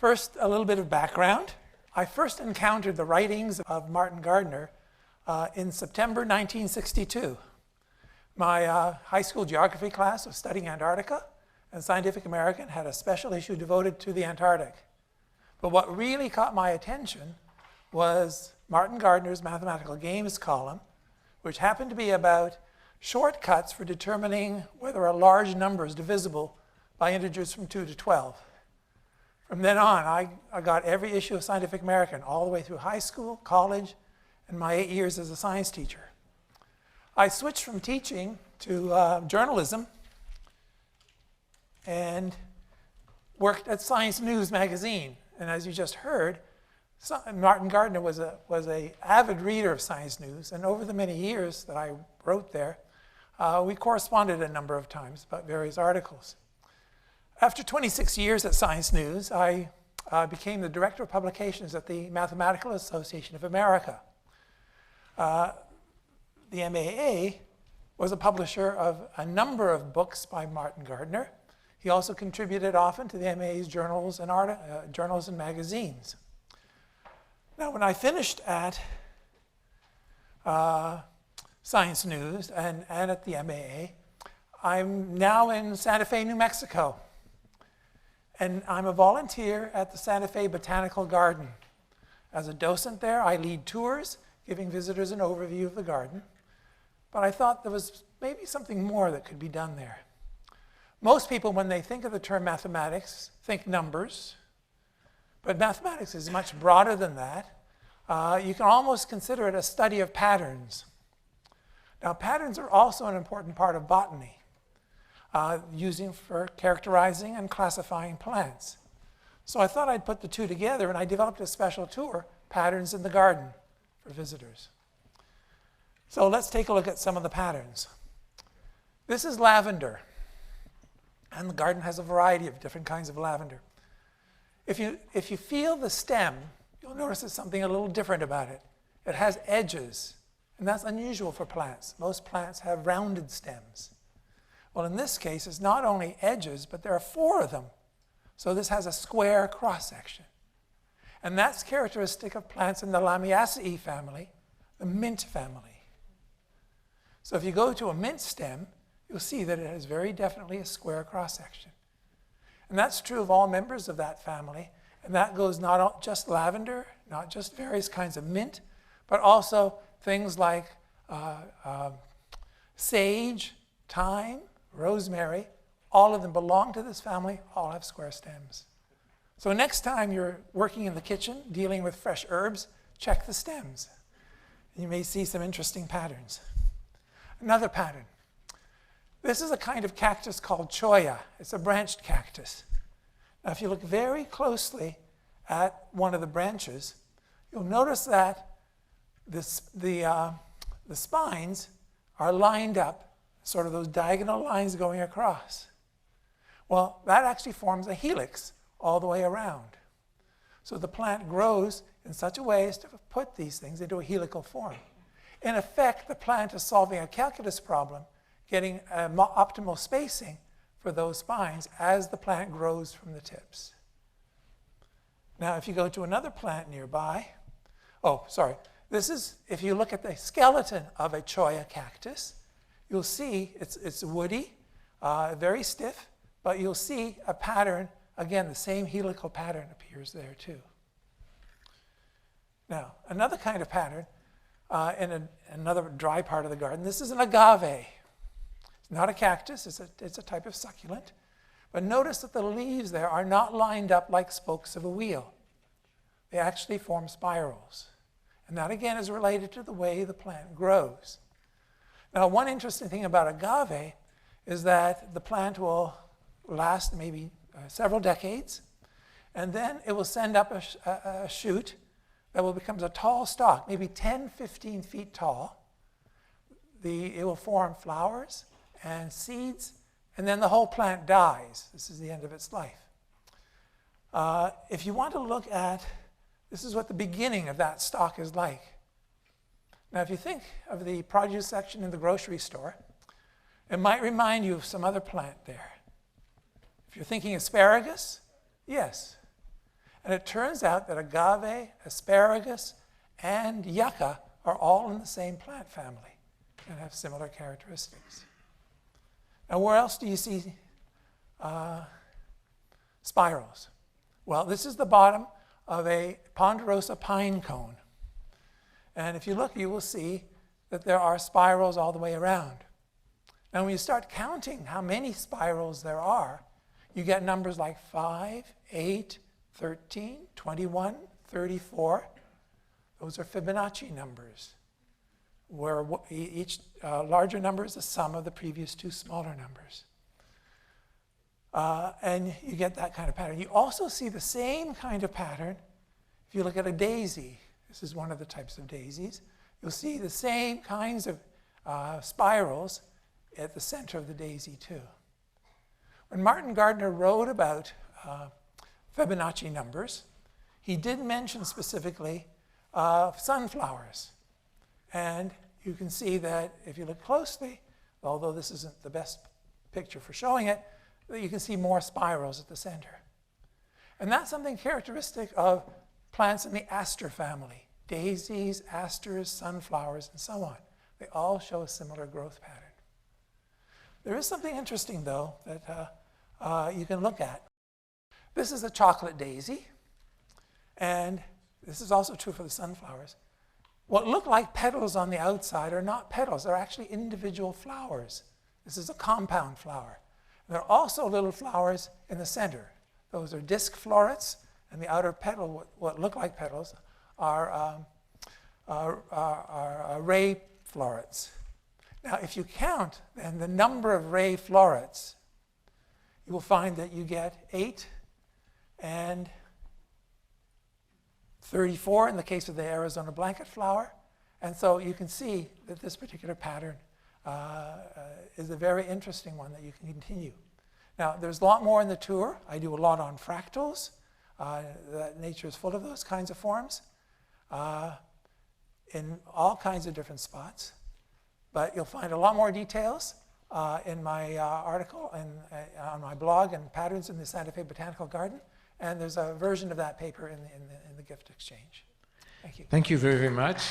First, a little bit of background. I first encountered the writings of Martin Gardner in September 1962. My high school geography class was studying Antarctica, and Scientific American had a special issue devoted to the Antarctic. But what really caught my attention was Martin Gardner's mathematical games column, which happened to be about shortcuts for determining whether a large number is divisible by integers from 2 to 12. From then on, I got every issue of Scientific American all the way through high school, college, and my 8 years as a science teacher. I switched from teaching to journalism and worked at Science News magazine. And as you just heard, Martin Gardner was an avid reader of Science News, and over the many years that I wrote there, we corresponded a number of times about various articles. After 26 years at Science News, I became the director of publications at the Mathematical Association of America. The MAA was a publisher of a number of books by Martin Gardner. He also contributed often to the MAA's journals and magazines. Now, when I finished at Science News and at the MAA, I'm now in Santa Fe, New Mexico. And I'm a volunteer at the Santa Fe Botanical Garden. As a docent there, I lead tours, giving visitors an overview of the garden. But I thought there was maybe something more that could be done there. Most people, when they think of the term mathematics, think numbers. But mathematics is much broader than that. You can almost consider it a study of patterns. Now, patterns are also an important part of botany, using for characterizing and classifying plants. So I thought I'd put the two together, and I developed a special tour, Patterns in the Garden, for visitors. So let's take a look at some of the patterns. This is lavender, and the garden has a variety of different kinds of lavender. If you feel the stem, you'll notice there's something a little different about it. It has edges, and that's unusual for plants. Most plants have rounded stems. Well, in this case, it's not only edges, but there are 4 of them. So this has a square cross-section. And that's characteristic of plants in the Lamiaceae family, the mint family. So if you go to a mint stem, you'll see that it has very definitely a square cross-section. And that's true of all members of that family. And that goes not just lavender, not just various kinds of mint, but also things like sage, thyme, rosemary. All of them belong to this family, all have square stems. So next time you're working in the kitchen, dealing with fresh herbs, check the stems. You may see some interesting patterns. Another pattern. This is a kind of cactus called cholla. It's a branched cactus. Now, if you look very closely at one of the branches, you'll notice that the spines are lined up, sort of those diagonal lines going across. Well, that actually forms a helix all the way around. So the plant grows in such a way as to put these things into a helical form. In effect, the plant is solving a calculus problem, getting optimal spacing for those spines as the plant grows from the tips. Now, if you go to another plant nearby, this is, if you look at the skeleton of a cholla cactus, you'll see it's woody, very stiff, but you'll see a pattern, again, the same helical pattern appears there too. Now, another kind of pattern in another dry part of the garden, this is an agave. It's not a cactus, it's a type of succulent. But notice that the leaves there are not lined up like spokes of a wheel. They actually form spirals. And that, again, is related to the way the plant grows. Now, one interesting thing about agave is that the plant will last maybe several decades, and then it will send up a shoot that will become a tall stalk, maybe 10, 15 feet tall. It will form flowers and seeds, and then the whole plant dies. This is the end of its life. If you want to look at, this is what the beginning of that stalk is like. Now, if you think of the produce section in the grocery store, it might remind you of some other plant there. If you're thinking asparagus, yes. And it turns out that agave, asparagus, and yucca are all in the same plant family and have similar characteristics. Now, where else do you see spirals? Well, this is the bottom of a ponderosa pine cone. And if you look, you will see that there are spirals all the way around. Now, when you start counting how many spirals there are, you get numbers like 5, 8, 13, 21, 34. Those are Fibonacci numbers, where each larger number is the sum of the previous two smaller numbers. And you get that kind of pattern. You also see the same kind of pattern if you look at a daisy. This is one of the types of daisies. You'll see the same kinds of spirals at the center of the daisy too. When Martin Gardner wrote about Fibonacci numbers, he did mention specifically sunflowers. And you can see that if you look closely, although this isn't the best picture for showing it, that you can see more spirals at the center. And that's something characteristic of plants in the aster family. Daisies, asters, sunflowers, and so on. They all show a similar growth pattern. There is something interesting, though, that you can look at. This is a chocolate daisy, and this is also true for the sunflowers. What look like petals on the outside are not petals. They're actually individual flowers. This is a compound flower. And there are also little flowers in the center. Those are disc florets, and the outer petal, what look like petals, are ray florets. Now, if you count then the number of ray florets, you will find that you get 8 and 34 in the case of the Arizona blanket flower. And so you can see that this particular pattern is a very interesting one that you can continue. Now, there's a lot more in the tour. I do a lot on fractals. That nature is full of those kinds of forms in all kinds of different spots. But you'll find a lot more details in my article and on my blog and Patterns in the Santa Fe Botanical Garden. And there's a version of that paper in the gift exchange. Thank you. Thank you very, very much.